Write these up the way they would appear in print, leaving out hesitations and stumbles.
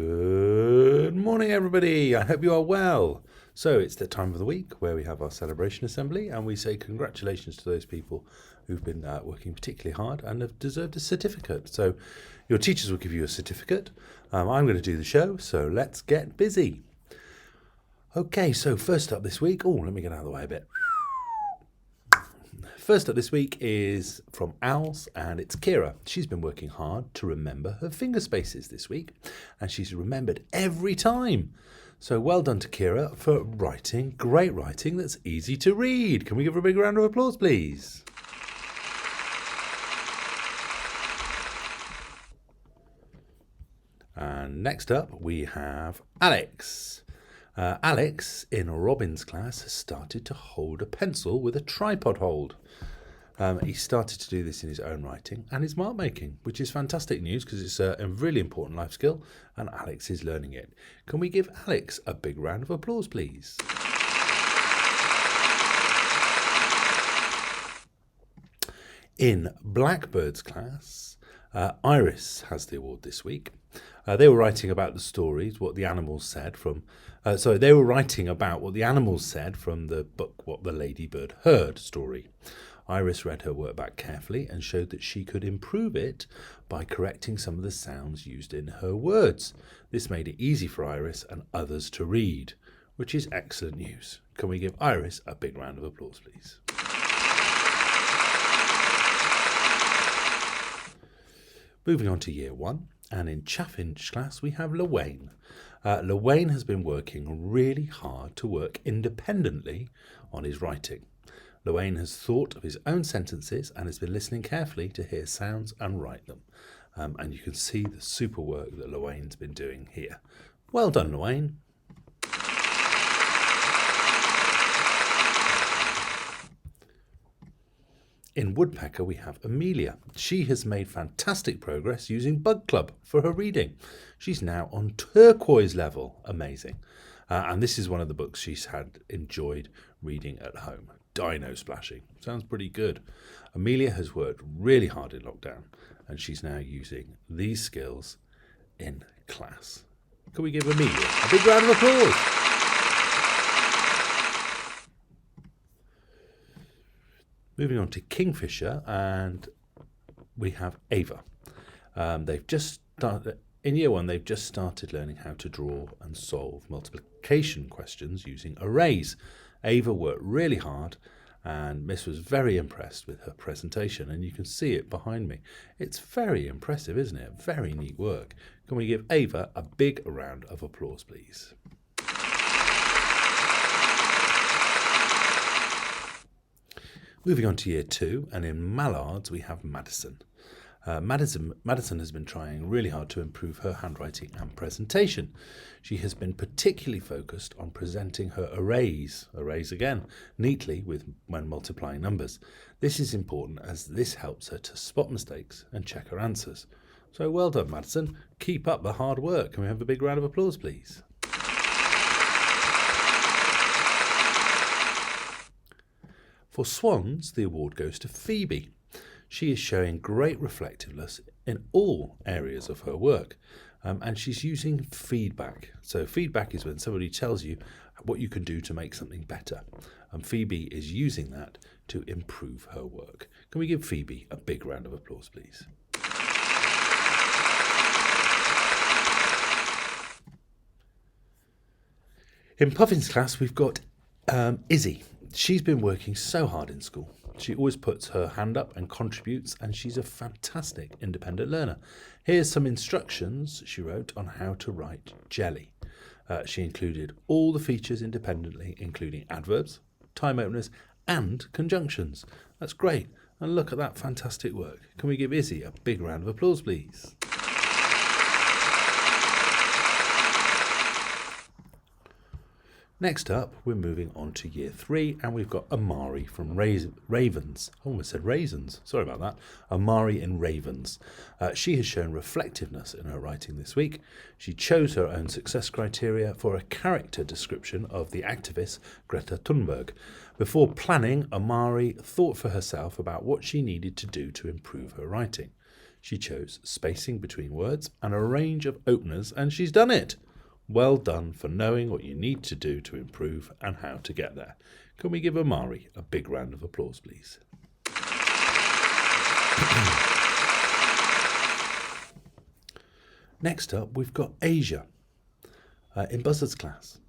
Good morning, everybody. I hope you are well. So it's the time of the week where we have our celebration assembly, and we say congratulations to those people who've been working particularly hard and have deserved a certificate. So your teachers will give you a certificate. I'm going to do the show, so let's get busy. Okay, so first up this week, let me get out of the way a bit. First up this week is from Owls, and it's Kira. She's been working hard to remember her finger spaces this week, and she's remembered every time. So well done to Kira for writing great writing that's easy to read. Can we give her a big round of applause, please? And next up we have Alex. Alex, in Robin's class, has started to hold a pencil with a tripod hold. He started to do this in his own writing and his mark making, which is fantastic news because it's a really important life skill and Alex is learning it. Can we give Alex a big round of applause, please? In Blackbird's class, Iris has the award this week. They were writing about the stories, what the animals said from... they were writing about what the animals said from the book What the Ladybird Heard story. Iris read her work back carefully and showed that she could improve it by correcting some of the sounds used in her words. This made it easy for Iris and others to read, which is excellent news. Can we give Iris a big round of applause, please? Moving on to year 1, and in Chaffinch's class we have Lorraine. Lorraine has been working really hard to work independently on his writing. Lorraine has thought of his own sentences and has been listening carefully to hear sounds and write them. And you can see the super work that Lorraine's been doing here. Well done, Lorraine. In Woodpecker, we have Amelia. She has made fantastic progress using Bug Club for her reading. She's now on turquoise level. Amazing. And this is one of the books she's enjoyed reading at home. Dino Splashing. Sounds pretty good. Amelia has worked really hard in lockdown, and she's now using these skills in class. Can we give Amelia a big round of applause? Moving on to Kingfisher, and we have Ava. They've just started in year 1. They've just started learning how to draw and solve multiplication questions using arrays. Ava worked really hard, and Miss was very impressed with her presentation, and you can see it behind me. It's very impressive, isn't it? Very neat work. Can we give Ava a big round of applause, please? Moving on to year 2, and in Mallards we have Madison. Madison has been trying really hard to improve her handwriting and presentation. She has been particularly focused on presenting her arrays again, neatly when multiplying numbers. This is important as this helps her to spot mistakes and check her answers. So well done, Madison. Keep up the hard work. Can we have a big round of applause, please? For Swans, the award goes to Phoebe. She is showing great reflectiveness in all areas of her work, and she's using feedback. So feedback is when somebody tells you what you can do to make something better, and Phoebe is using that to improve her work. Can we give Phoebe a big round of applause, please? In Puffin's class, we've got Izzy. She's been working so hard in school. She always puts her hand up and contributes, and she's a fantastic independent learner. Here's some instructions she wrote on how to write jelly. She included all the features independently, including adverbs, time openers, and conjunctions. That's great. And look at that fantastic work. Can we give Izzy a big round of applause, please? Next up, we're moving on to year 3, and we've got Amari from Ravens. I almost said raisins. Sorry about that. Amari in Ravens. She has shown reflectiveness in her writing this week. She chose her own success criteria for a character description of the activist Greta Thunberg. Before planning, Amari thought for herself about what she needed to do to improve her writing. She chose spacing between words and a range of openers, and she's done it. Well done for knowing what you need to do to improve and how to get there. Can we give Amari a big round of applause, please? Next up, we've got Asia in Buzzard's class.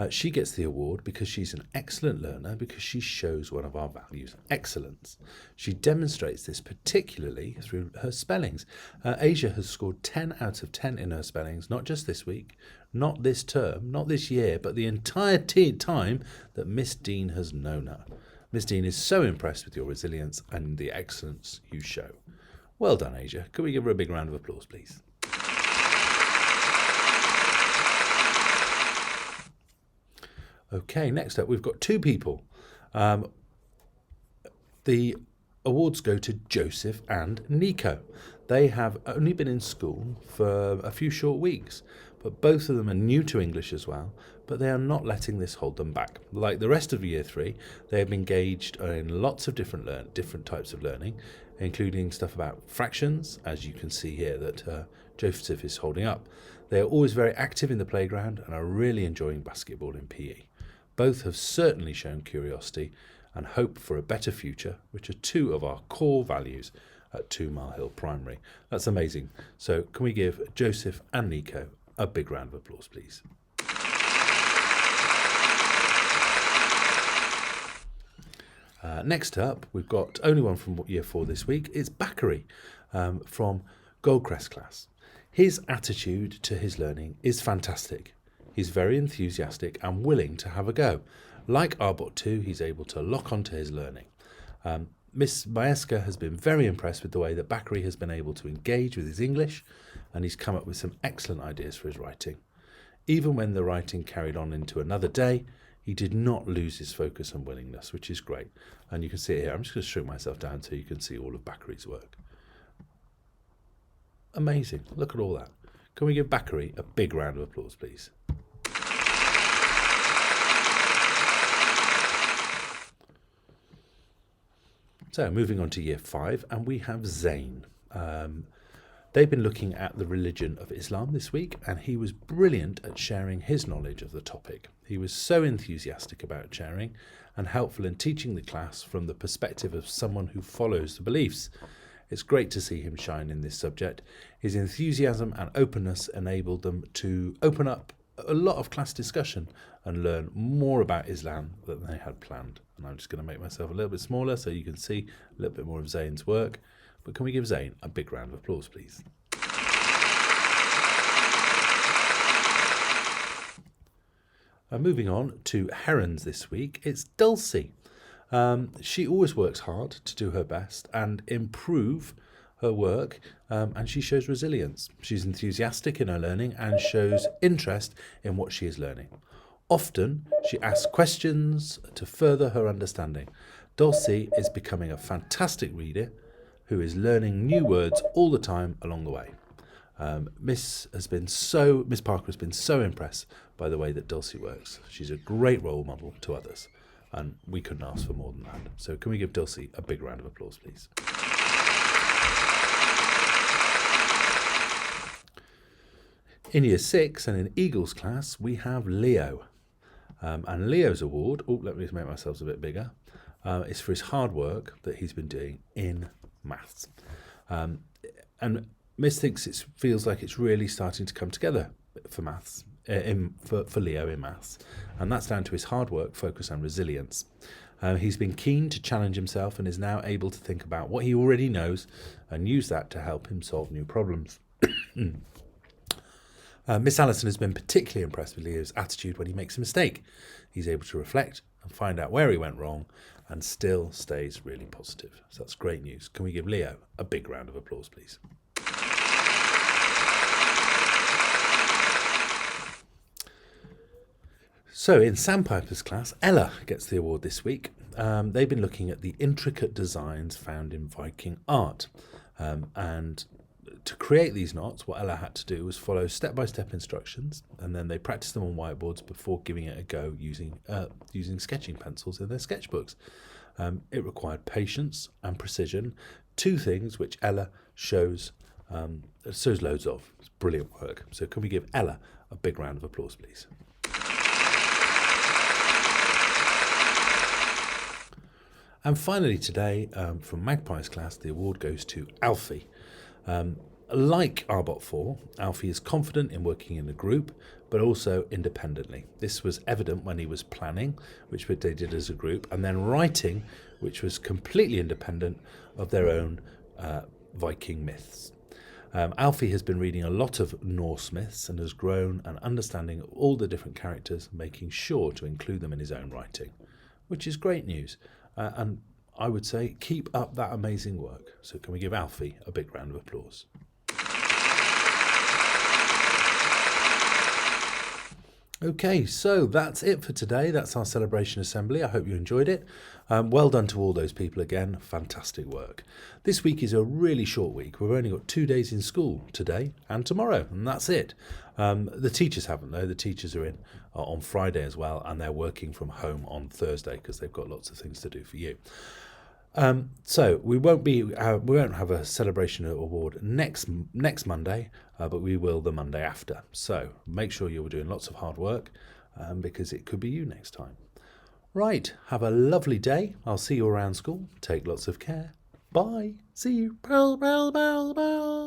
She gets the award because she's an excellent learner, because she shows one of our values, excellence. She demonstrates this particularly through her spellings. Asia has scored 10 out of 10 in her spellings, not just this week, not this term, not this year, but the entire time that Miss Dean has known her. Miss Dean is so impressed with your resilience and the excellence you show. Well done, Asia. Can we give her a big round of applause, please? Okay, next up, we've got two people. The awards go to Joseph and Nico. They have only been in school for a few short weeks, but both of them are new to English as well, but they are not letting this hold them back. Like the rest of Year 3, they have engaged in lots of different types of learning, including stuff about fractions, as you can see here that Joseph is holding up. They are always very active in the playground and are really enjoying basketball in PE. Both have certainly shown curiosity and hope for a better future, which are two of our core values at 2 Mile Hill Primary. That's amazing. So can we give Joseph and Nico a big round of applause, please? Next up, we've got only one from Year 4 this week. It's Bakary from Goldcrest class. His attitude to his learning is fantastic. He's very enthusiastic and willing to have a go. Like Arbot 2, he's able to lock onto his learning. Miss Maeska has been very impressed with the way that Bakary has been able to engage with his English, and he's come up with some excellent ideas for his writing. Even when the writing carried on into another day, he did not lose his focus and willingness, which is great. And you can see it here. I'm just going to shrink myself down so you can see all of Bakary's work. Amazing. Look at all that. Can we give Bakary a big round of applause, please? So moving on to Year 5, and we have Zane. They've been looking at the religion of Islam this week, and he was brilliant at sharing his knowledge of the topic. He was so enthusiastic about sharing and helpful in teaching the class from the perspective of someone who follows the beliefs. It's great to see him shine in this subject. His enthusiasm and openness enabled them to open up a lot of class discussion and learn more about Islam than they had planned. And I'm just going to make myself a little bit smaller so you can see a little bit more of Zane's work. But can we give Zane a big round of applause, please? Moving on to Herons this week, it's Dulce. She always works hard to do her best and improve her work, and she shows resilience. She's enthusiastic in her learning and shows interest in what she is learning. Often, she asks questions to further her understanding. Dulce is becoming a fantastic reader who is learning new words all the time along the way. Miss Parker has been so impressed by the way that Dulce works. She's a great role model to others, and we couldn't ask for more than that. So can we give Dulce a big round of applause, please? In Year 6 and in Eagles class, we have Leo. And Leo's award, let me make myself a bit bigger, is for his hard work that he's been doing in maths. And Miss thinks it feels like it's really starting to come together for maths, for Leo in maths. And that's down to his hard work, focus and resilience. He's been keen to challenge himself and is now able to think about what he already knows and use that to help him solve new problems. Miss Allison has been particularly impressed with Leo's attitude when he makes a mistake. He's able to reflect and find out where he went wrong and still stays really positive. So that's great news. Can we give Leo a big round of applause, please? So in Sandpiper's class, Ella gets the award this week. They've been looking at the intricate designs found in Viking art. And to create these knots, what Ella had to do was follow step-by-step instructions, and then they practiced them on whiteboards before giving it a go using sketching pencils in their sketchbooks. It required patience and precision, two things which Ella shows loads of. It's brilliant work. So can we give Ella a big round of applause, please? And finally today, from Magpie's class, the award goes to Alfie. Like Arbot 4, Alfie is confident in working in a group, but also independently. This was evident when he was planning, which they did as a group, and then writing, which was completely independent of their own Viking myths. Alfie has been reading a lot of Norse myths and has grown an understanding of all the different characters, making sure to include them in his own writing, which is great news. And I would say keep up that amazing work. So can we give Alfie a big round of applause? Okay, so that's it for today. That's our celebration assembly. I hope you enjoyed it. Well done to all those people again. Fantastic work. This week is a really short week. We've only got 2 days in school, today and tomorrow, and that's it. The teachers haven't, though. The teachers are in on Friday as well, and they're working from home on Thursday because they've got lots of things to do for you. So we won't have a celebration award next Monday, but we will the Monday after. So make sure you're doing lots of hard work because it could be you next time. Right, have a lovely day. I'll see you around school. Take lots of care. Bye. See you. Bye.